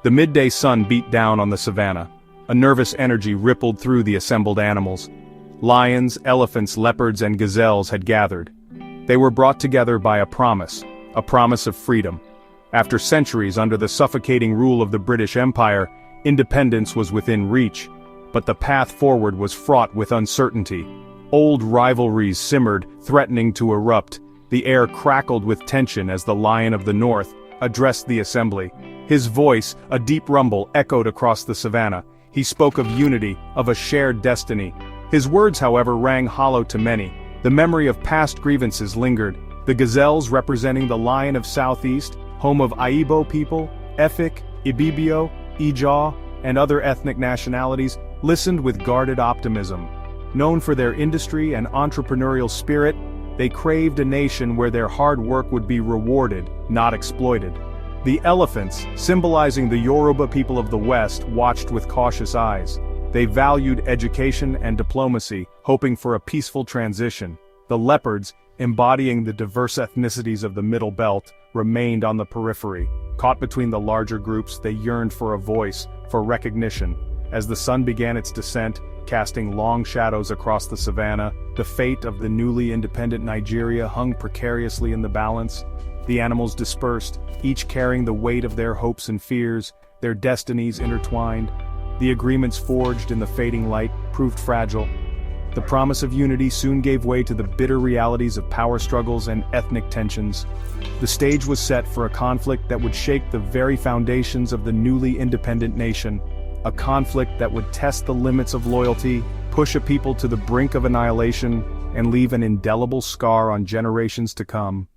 The midday sun beat down on the savannah. A nervous energy rippled through the assembled animals. Lions, elephants, leopards, and gazelles had gathered. They were brought together by a promise of freedom. After centuries under the suffocating rule of the British Empire, independence was within reach, but the path forward was fraught with uncertainty. Old rivalries simmered, threatening to erupt. The air crackled with tension as the Lion of the North addressed the assembly. His voice, a deep rumble, echoed across the savannah. He spoke of unity, of a shared destiny. His words, however, rang hollow to many. The memory of past grievances lingered. The gazelles, representing the Lion of Southeast, home of Aibo people, Efik, Ibibio, Ijaw, and other ethnic nationalities, listened with guarded optimism. Known for their industry and entrepreneurial spirit, they craved a nation where their hard work would be rewarded, not exploited. The elephants, symbolizing the Yoruba people of the West, watched with cautious eyes. They valued education and diplomacy, hoping for a peaceful transition. The leopards, embodying the diverse ethnicities of the Middle Belt, remained on the periphery. Caught between the larger groups, they yearned for a voice, for recognition. As the sun began its descent, casting long shadows across the savannah, the fate of the newly independent Nigeria hung precariously in the balance. The animals dispersed, each carrying the weight of their hopes and fears, their destinies intertwined. The agreements forged in the fading light proved fragile. The promise of unity soon gave way to the bitter realities of power struggles and ethnic tensions. The stage was set for a conflict that would shake the very foundations of the newly independent nation. A conflict that would test the limits of loyalty, push a people to the brink of annihilation, and leave an indelible scar on generations to come.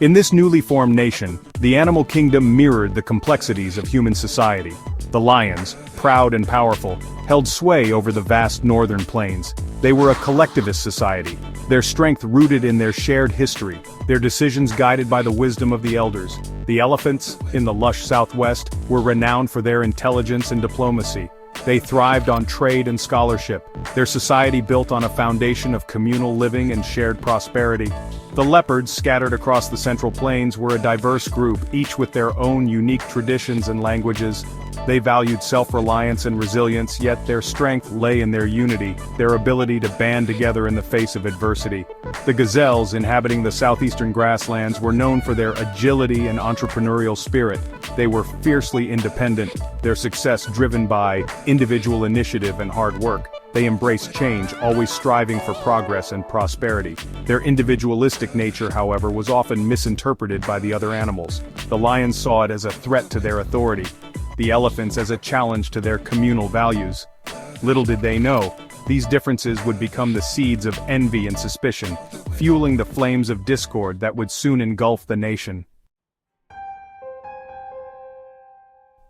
In this newly formed nation, the animal kingdom mirrored the complexities of human society. The lions, proud and powerful, held sway over the vast northern plains. They were a collectivist society, their strength rooted in their shared history, their decisions guided by the wisdom of the elders. The elephants, in the lush southwest, were renowned for their intelligence and diplomacy. They thrived on trade and scholarship, their society built on a foundation of communal living and shared prosperity. The leopards, scattered across the Central Plains, were a diverse group, each with their own unique traditions and languages. They valued self-reliance and resilience, yet their strength lay in their unity, their ability to band together in the face of adversity. The gazelles, inhabiting the southeastern grasslands, were known for their agility and entrepreneurial spirit. They were fiercely independent, their success driven by individual initiative and hard work. They embraced change, always striving for progress and prosperity. Their individualistic nature, however, was often misinterpreted by the other animals. The lions saw it as a threat to their authority, the elephants as a challenge to their communal values. Little did they know, these differences would become the seeds of envy and suspicion, fueling the flames of discord that would soon engulf the nation.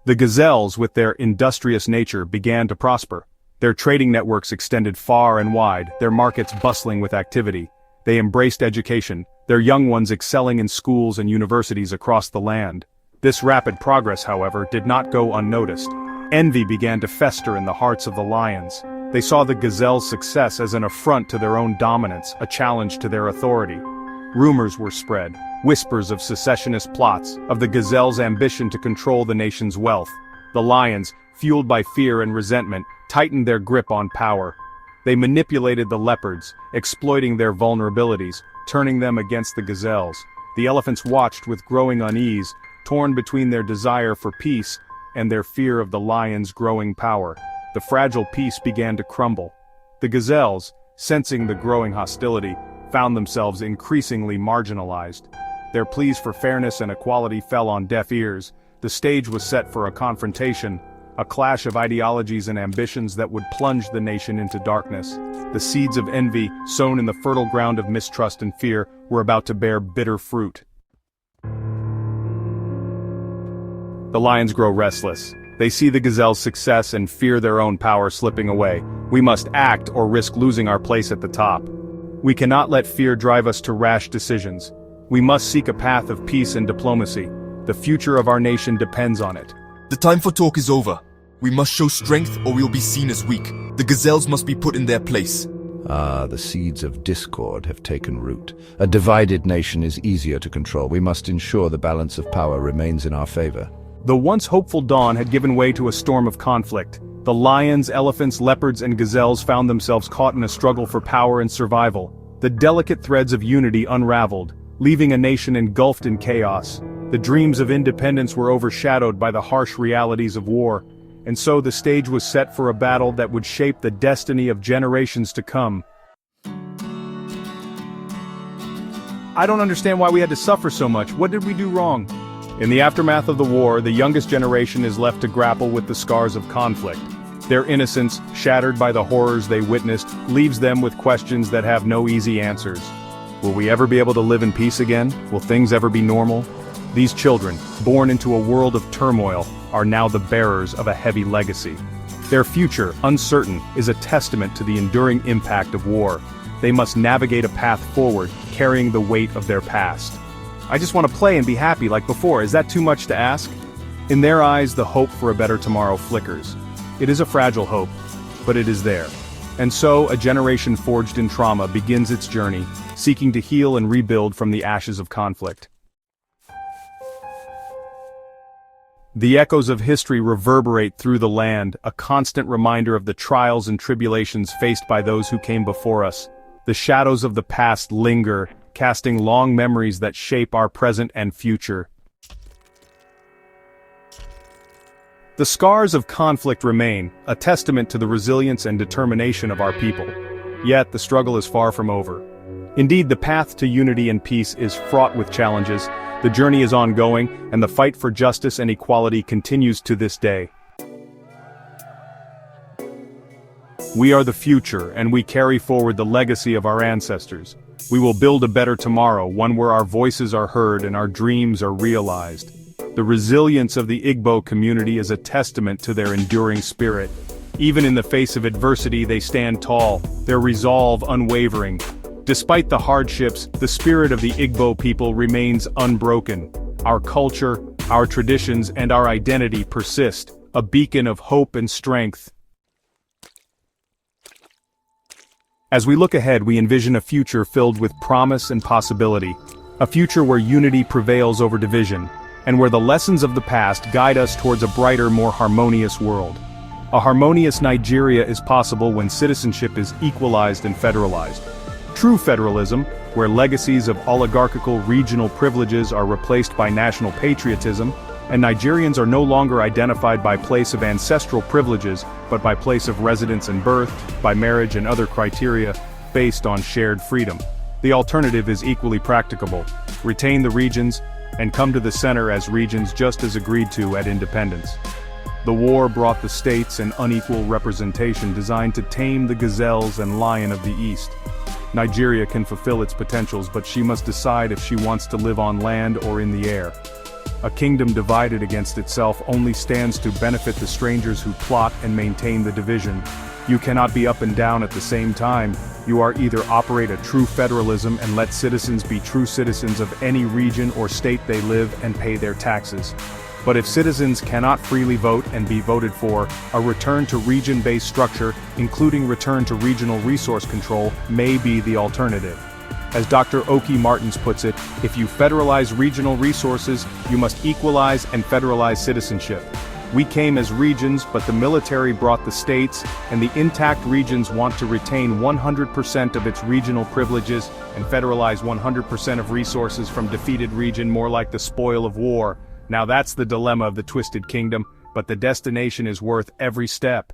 The gazelles, with their industrious nature, began to prosper. Their trading networks extended far and wide, their markets bustling with activity. They embraced education, their young ones excelling in schools and universities across the land. This rapid progress, however, did not go unnoticed. Envy began to fester in the hearts of the lions. They saw the gazelle's success as an affront to their own dominance, a challenge to their authority. Rumors were spread, whispers of secessionist plots, of the gazelle's ambition to control the nation's wealth. The lions, fueled by fear and resentment, tightened their grip on power. They manipulated the leopards, exploiting their vulnerabilities, turning them against the gazelles. The elephants watched with growing unease, torn between their desire for peace and their fear of the lion's growing power. The fragile peace began to crumble. The gazelles, sensing the growing hostility, found themselves increasingly marginalized. Their pleas for fairness and equality fell on deaf ears. The stage was set for a confrontation, a clash of ideologies and ambitions that would plunge the nation into darkness. The seeds of envy, sown in the fertile ground of mistrust and fear, were about to bear bitter fruit. The lions grow restless. They see the gazelle's success and fear their own power slipping away. We must act or risk losing our place at the top. We cannot let fear drive us to rash decisions. We must seek a path of peace and diplomacy. The future of our nation depends on it. The time for talk is over. We must show strength or we will be seen as weak. The gazelles must be put in their place. Ah, the seeds of discord have taken root. A divided nation is easier to control. We must ensure the balance of power remains in our favor. The once hopeful dawn had given way to a storm of conflict. The lions, elephants, leopards, and gazelles found themselves caught in a struggle for power and survival. The delicate threads of unity unraveled, leaving a nation engulfed in chaos. The dreams of independence were overshadowed by the harsh realities of war. And so the stage was set for a battle that would shape the destiny of generations to come. I don't understand why we had to suffer so much. What did we do wrong? In the aftermath of the war, the youngest generation is left to grapple with the scars of conflict. Their innocence, shattered by the horrors they witnessed, leaves them with questions that have no easy answers. Will we ever be able to live in peace again? Will things ever be normal? These children, born into a world of turmoil, are now the bearers of a heavy legacy. Their future, uncertain, is a testament to the enduring impact of war. They must navigate a path forward, carrying the weight of their past. I just want to play and be happy like before. Is that too much to ask? In their eyes, the hope for a better tomorrow flickers. It is a fragile hope, but it is there. And so, a generation forged in trauma begins its journey, seeking to heal and rebuild from the ashes of conflict. The echoes of history reverberate through the land, a constant reminder of the trials and tribulations faced by those who came before us. The shadows of the past linger, casting long memories that shape our present and future. The scars of conflict remain, a testament to the resilience and determination of our people. Yet, the struggle is far from over. Indeed, the path to unity and peace is fraught with challenges. The journey is ongoing, and the fight for justice and equality continues to this day. We are the future, and we carry forward the legacy of our ancestors. We will build a better tomorrow, one where our voices are heard and our dreams are realized. The resilience of the Igbo community is a testament to their enduring spirit. Even in the face of adversity, they stand tall, their resolve unwavering. Despite the hardships, the spirit of the Igbo people remains unbroken. Our culture, our traditions, and our identity persist, a beacon of hope and strength. As we look ahead, we envision a future filled with promise and possibility. A future where unity prevails over division, and where the lessons of the past guide us towards a brighter, more harmonious world. A harmonious Nigeria is possible when citizenship is equalized and federalized. True federalism, where legacies of oligarchical regional privileges are replaced by national patriotism, and Nigerians are no longer identified by place of ancestral privileges, but by place of residence and birth, by marriage and other criteria, based on shared freedom. The alternative is equally practicable. Retain the regions, and come to the center as regions just as agreed to at independence. The war brought the states an unequal representation designed to tame the gazelles and lion of the East. Nigeria can fulfill its potentials, but she must decide if she wants to live on land or in the air. A kingdom divided against itself only stands to benefit the strangers who plot and maintain the division. You cannot be up and down at the same time. You are either operate a true federalism and let citizens be true citizens of any region or state they live and pay their taxes. But if citizens cannot freely vote and be voted for, a return to region-based structure, including return to regional resource control, may be the alternative. As Dr. Oki Martins puts it, if you federalize regional resources, you must equalize and federalize citizenship. We came as regions, but the military brought the states, and the intact regions want to retain 100% of its regional privileges and federalize 100% of resources from defeated region, more like the spoil of war. Now that's the dilemma of the twisted kingdom, but the destination is worth every step.